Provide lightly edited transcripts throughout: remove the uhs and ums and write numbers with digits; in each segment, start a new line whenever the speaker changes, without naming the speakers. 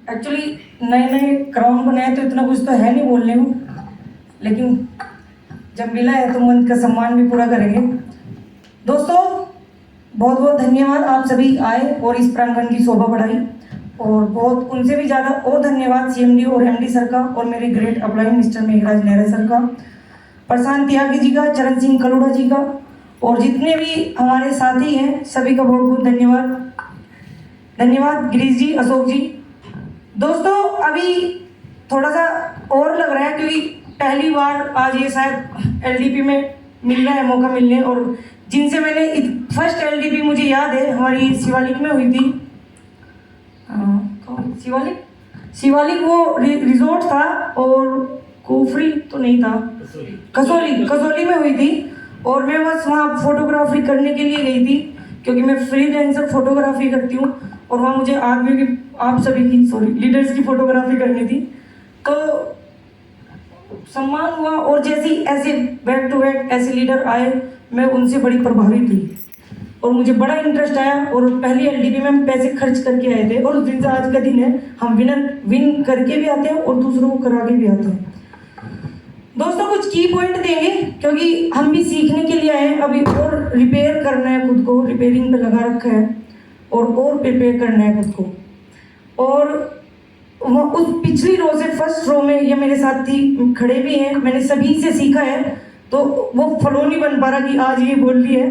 Actually नए नए crown बनाए तो इतना कुछ तो है नहीं बोलने को, लेकिन जब मिला है तो मन का सम्मान भी पूरा करेंगे। दोस्तों बहुत बहुत धन्यवाद, आप सभी आए और इस प्रांगण की शोभा बढ़ाई, और बहुत उनसे भी ज़्यादा और धन्यवाद सीएमडी और एमडी सर का, और मेरे great upline mister Meghraj Nehra sir का, प्रशांत त्यागी जी का, चरण सिंह कलोड़ा जी का, और जितने भी हमारे साथी हैं सभी का बहुत बहुत धन्यवाद। धन्यवाद गिरीश जी, अशोक जी। दोस्तों अभी थोड़ा सा और लग रहा है क्योंकि पहली बार आज ये शायद एलडीपी में मिल रहा है मौका मिलने, और जिनसे मैंने फर्स्ट एलडीपी मुझे याद है हमारी शिवालिक में हुई थी। शिवालिक वो रिजोर्ट था, और कोफरी तो नहीं था, कसौली में हुई थी, और मैं बस वहाँ फोटोग्राफी करने के लिए गई थी क्योंकि मैं फ्रीलांसर फोटोग्राफी करती हूँ, और वहाँ मुझे आदमी की, आप सभी की लीडर्स की फोटोग्राफी करनी थी, तो सम्मान हुआ। और जैसे ऐसे बैक टू बैक ऐसे लीडर आए, मैं उनसे बड़ी प्रभावित हुई और मुझे बड़ा इंटरेस्ट आया, और पहली एलडीपी में हम पैसे खर्च करके आए थे, और उस दिन से आज का दिन है हम विन करके भी आते हैं और दूसरों को करा के भी आते हैं। दोस्तों कुछ की पॉइंट देंगे क्योंकि हम भी सीखने के लिए आए हैं, अभी और रिपेयर करना है खुद को, रिपेयरिंग पे लगा रखा है, और प्रिपेयर करना है खुद को। और वो उस पिछली रो से फर्स्ट रो में ये मेरे साथी खड़े भी हैं, मैंने सभी से सीखा है, तो वो फ्लो नहीं बन पा रहा कि आज ये बोल रही है।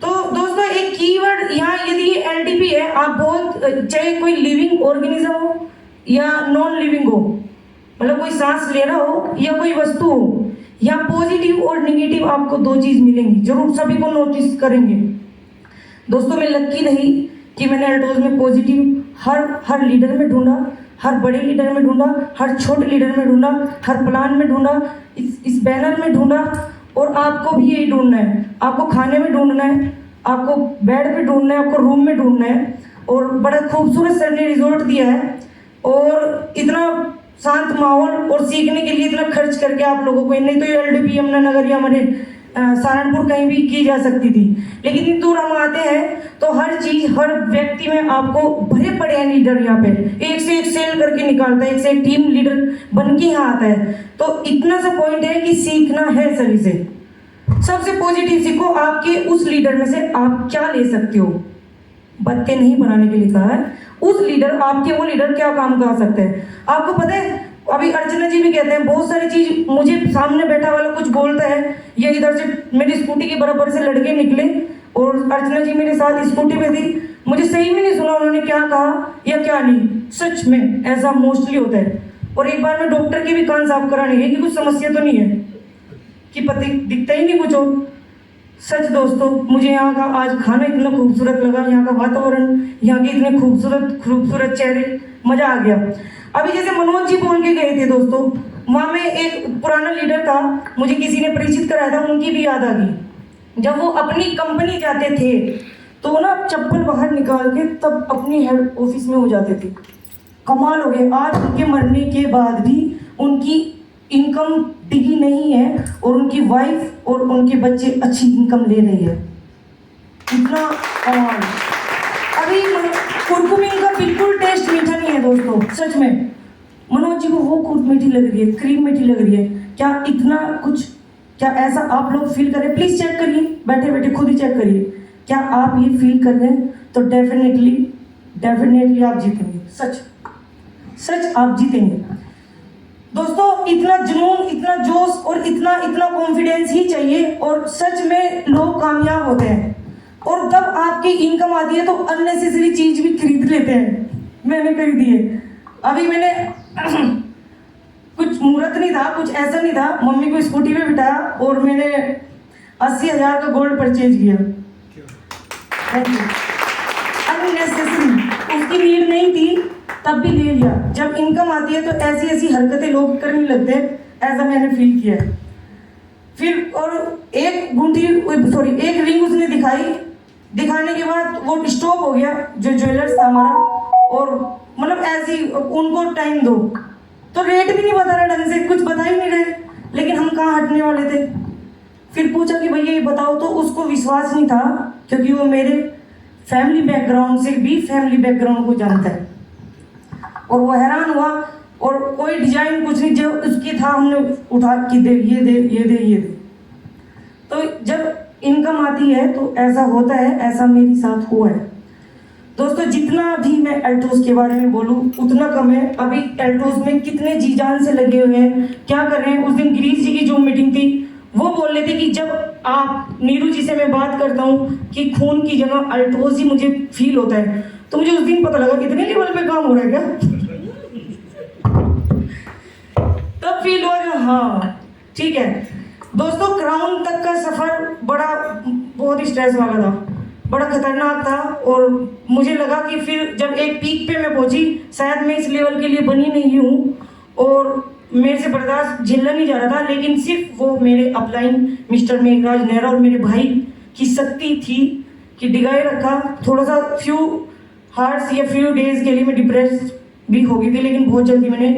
तो दोस्तों एक कीवर्ड यहाँ, यदि ये एलडीपी है, आप बहुत चाहे कोई लिविंग ऑर्गेनिज्म हो या नॉन लिविंग हो, मतलब कोई सांस ले रहा हो या कोई वस्तु हो, या पॉजिटिव और निगेटिव आपको दो चीज मिलेंगी, जरूर सभी को नोटिस करेंगे। दोस्तों मैं लकी रही कि मैंने अल्टोज में पॉजिटिव हर लीडर में ढूंढा, हर बड़े लीडर में ढूंढा, हर छोटे लीडर में ढूंढा, हर प्लान में ढूंढा, इस बैनर में ढूंढा, और आपको भी यही ढूंढना है। आपको खाने में ढूंढना है, आपको बेड पे ढूंढना है, आपको रूम में ढूंढना है। और बड़ा खूबसूरत सर ने रिजोर्ट दिया है, और इतना शांत माहौल, और सीखने के लिए इतना खर्च करके आप लोगों को, नहीं तो ये एलडीपी यमुनानगर या हमारे सहारनपुर कहीं भी की जा सकती थी, लेकिन इतनी दूर हम आते हैं तो हर चीज हर व्यक्ति में आपको भरे पड़े हैं लीडर, यहाँ पे एक से एक सेल करके निकालता है, एक से एक टीम लीडर बन के यहाँ आता है। तो इतना सा पॉइंट है कि सीखना है सभी से, सबसे पॉजिटिव सीखो। आपके उस लीडर में से आप क्या ले सकते हो, बत्ते नहीं बनाने के लिए कहा है, उस लीडर, आपके वो लीडर क्या काम कर सकते हैं। आपको पता है अभी अर्चना जी भी कहते हैं बहुत सारी चीज, मुझे सामने बैठा वाला कुछ बोलता है, या इधर से मेरी स्कूटी के बराबर से लड़के निकले और अर्चना जी मेरे साथ स्कूटी पे थी, मुझे सही में नहीं सुना उन्होंने क्या कहा या क्या नहीं। सच में ऐसा मोस्टली होता है। और एक बार मैं डॉक्टर के भी कान साफ कराने गई कि कुछ समस्या तो नहीं है, कि पति दिखता ही नहीं कुछ हो। सच दोस्तों मुझे यहाँ का आज खाना इतना खूबसूरत लगा, यहाँ का वातावरण, यहाँ के इतने खूबसूरत चेहरे, मजा आ गया। अभी जैसे मनोज जी बोल के गए थे दोस्तों, वहाँ में एक पुराना लीडर था, मुझे किसी ने परिचित कराया था, उनकी भी याद आ गई। जब वो अपनी कंपनी जाते थे तो ना चप्पल बाहर निकाल के तब अपनी हेड ऑफिस में हो जाते थे। कमाल हो गए, आज उनके मरने के बाद भी उनकी इनकम डिगी नहीं है, और उनकी वाइफ और उनके बच्चे अच्छी इनकम ले रहे हैं। इतना कमाल। अभी कुरकुमी का बिल्कुल टेस्ट मीठा नहीं है दोस्तों, सच में। मनोज जी को वो कुर्क मीठी लग रही है, क्रीम मीठी लग रही है, क्या इतना कुछ, क्या ऐसा आप लोग फील करें? प्लीज चेक करिए, बैठे बैठे खुद ही चेक करिए, क्या आप ये फील कर रहे हैं? तो डेफिनेटली आप जीतेंगे, सच आप जीतेंगे दोस्तों। इतना जुनून, इतना जोश और इतना कॉन्फिडेंस ही चाहिए, और सच में लोग कामयाब होते हैं। और तब आपकी इनकम आती है तो अननेसेसरी चीज भी खरीद लेते हैं, मैंने खरीदी है। अभी मैंने कुछ मुहूर्त नहीं था, कुछ ऐसा नहीं था, मम्मी को स्कूटी पे बिठाया और मैंने 80,000 का गोल्ड परचेज किया। अननेसेसरी, उसकी नीड नहीं थी तब भी ले लिया। जब इनकम आती है तो ऐसी हरकतें लोग करने लगते हैं, ऐसा मैंने फील किया है। फिर और एक रिंग उसने दिखाने के बाद वो स्टॉप हो गया, जो ज्वेलर्स था हमारा, और मतलब ऐसी उनको टाइम दो, तो रेट भी नहीं बता रहा ढंग से, कुछ बता ही नहीं रहे, लेकिन हम कहाँ हटने वाले थे। फिर पूछा कि भैया ये बताओ, तो उसको विश्वास नहीं था क्योंकि वो मेरे फैमिली बैकग्राउंड को जानता है। और वो हैरान हुआ, और कोई डिजाइन कुछ नहीं, जो उसकी था हमने उठा के दे, ये दे, ये दे, ये दे। तो जब इनकम आती है तो ऐसा होता है, ऐसा मेरे साथ हुआ है दोस्तों। जितना भी मैं एल्टोस के बारे में बोलूं उतना कम है। अभी एल्टोस में कितने जी जान से लगे हुए हैं, क्या कर रहे हैं। उस दिन गिरीश जी की जो मीटिंग थी, वो बोल रहे थे कि जब आप नीरू जी से मैं बात करता हूँ कि खून की जगह अल्टोस ही मुझे फील होता है, तो मुझे उस दिन पता लगा इतने लेवल पे काम हो रहा है क्या। तब फील हुआ कि हाँ ठीक है दोस्तों। क्राउन तक का सफर बहुत ही स्ट्रेस वाला था, बड़ा खतरनाक था, और मुझे लगा कि फिर जब एक पीक पे मैं पहुंची, शायद मैं इस लेवल के लिए बनी नहीं हूँ, और मेरे से बर्दाश्त झेलना नहीं जा रहा था। लेकिन सिर्फ वो मेरे अपलाइन मिस्टर मेघराज नेहरा और मेरे भाई की शक्ति थी कि डिगाए रखा। थोड़ा सा फ्यू हार्स या फ्यू डेज के लिए मैं डिप्रेस भी हो गई थी, लेकिन बहुत जल्दी मैंने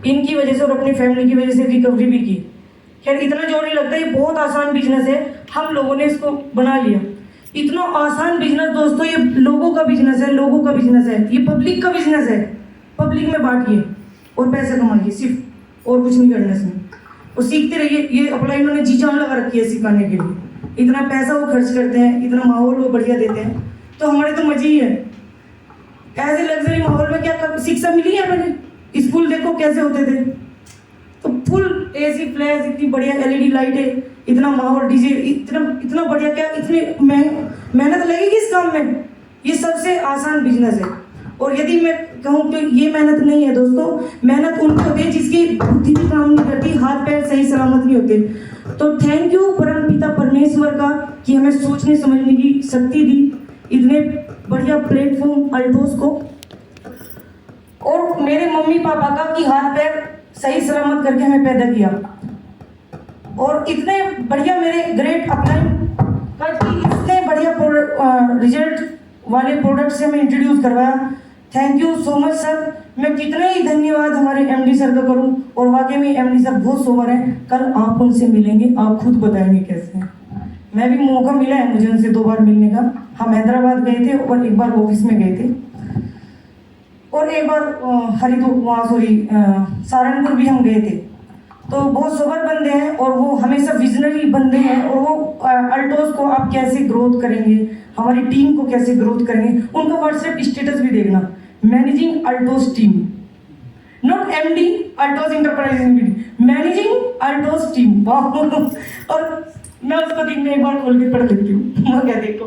इनकी वजह से और अपनी फैमिली की वजह से रिकवरी भी की। खैर इतना जोर नहीं लगता, ये बहुत आसान बिजनेस है, हम लोगों ने इसको बना लिया। इतना आसान बिजनेस दोस्तों, ये लोगों का बिजनेस है, लोगों का बिजनेस है, ये पब्लिक का बिजनेस है। पब्लिक में बांटिए और पैसे कमाइए सिर्फ, और कुछ नहीं करना इसमें, और सीखते रहिए। ये अपलाइन उन्होंने जी जान लगा रखी है सिखाने के लिए, इतना पैसा वो खर्च करते हैं, इतना माहौल वो बढ़िया देते हैं, तो हमारे तो मजे ही है। ऐसे लग्जरी माहौल में क्या शिक्षा मिली है मैंने। स्कूल देखो कैसे होते थे, तो फुल एसी फ्लैश, इतनी बढ़िया एलईडी लाइट है, इतना माहौल डीजे, इतना बढ़िया, क्या इतनी मेहनत लगेगी इस काम में। ये सबसे आसान बिजनेस है, और यदि मैं कहूँ कि ये मेहनत नहीं है दोस्तों, मेहनत उनको होती है जिसकी बुद्धि भी काम नहीं करती, हाथ पैर सही सलामत नहीं होते। तो थैंक यू परम पिता परमेश्वर का कि हमें सोचने समझने की शक्ति दी, इतने बढ़िया प्लेटफॉर्म अल्टोस को, और मेरे मम्मी पापा का कि हाथ पैर सही सलामत करके हमें पैदा किया, और इतने बढ़िया मेरे ग्रेट अपलाइन का कि इतने बढ़िया रिजल्ट वाले प्रोडक्ट से हमें इंट्रोड्यूस करवाया। Thank you so much sir. मैं कितने ही धन्यवाद हमारे एमडी सर का करूं, और वाकई में एमडी सर बहुत सोबर हैं। कल आप उनसे मिलेंगे, आप खुद बताएंगे कैसे हैं। मैं भी मौका मिला है मुझे उनसे 2 बार मिलने का। हम हैदराबाद गए थे और एक बार ऑफिस में गए थे, और एक बार सहारनपुर भी हम गए थे। तो बहुत सोबर बंदे हैं, और वो हमेशा विजनरी बंदे हैं, और वो अल्टोस को आप कैसे ग्रोथ करेंगे, हमारी टीम को कैसे ग्रोथ करेंगे। उनका व्हाट्सएप स्टेटस भी देखना, managing Altos team, not MD Altos enterprises, managing Altos team. और मैं उसको दिन में एक बार खोल के पढ़ लेती हूँ, मैं क्या देखो।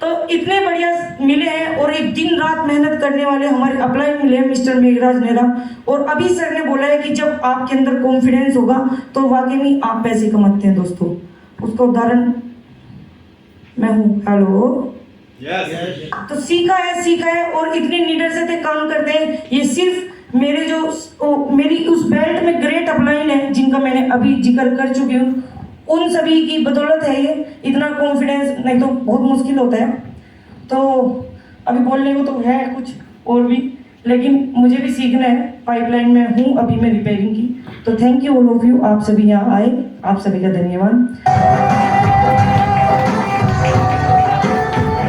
तो इतने बढ़िया मिले हैं, और एक दिन रात मेहनत करने वाले हमारे अपलाइन मिले हैं मिस्टर मेघराज नेहरा। और अभी सर ने बोला है कि जब आपके अंदर कॉन्फिडेंस होगा तो वाकई में आप पैसे कमाते हैं दोस्तों। उसका उदाहरण मैं हूँ। Hello yes. तो सीखा है, और इतने नीडर से काम करते हैं। ये सिर्फ मेरी उस बेल्ट में ग्रेट अपलाइन है जिनका मैंने अभी जिक्र कर चुकी हूँ, उन सभी की बदौलत है ये इतना कॉन्फिडेंस, नहीं तो बहुत मुश्किल होता है। तो अभी बोलने को तो है कुछ और भी, लेकिन मुझे भी सीखना है। पाइपलाइन में हूँ अभी मैं रिपेयरिंग की। तो thank you all of you, आप सभी यहाँ आए, आप सभी का धन्यवाद।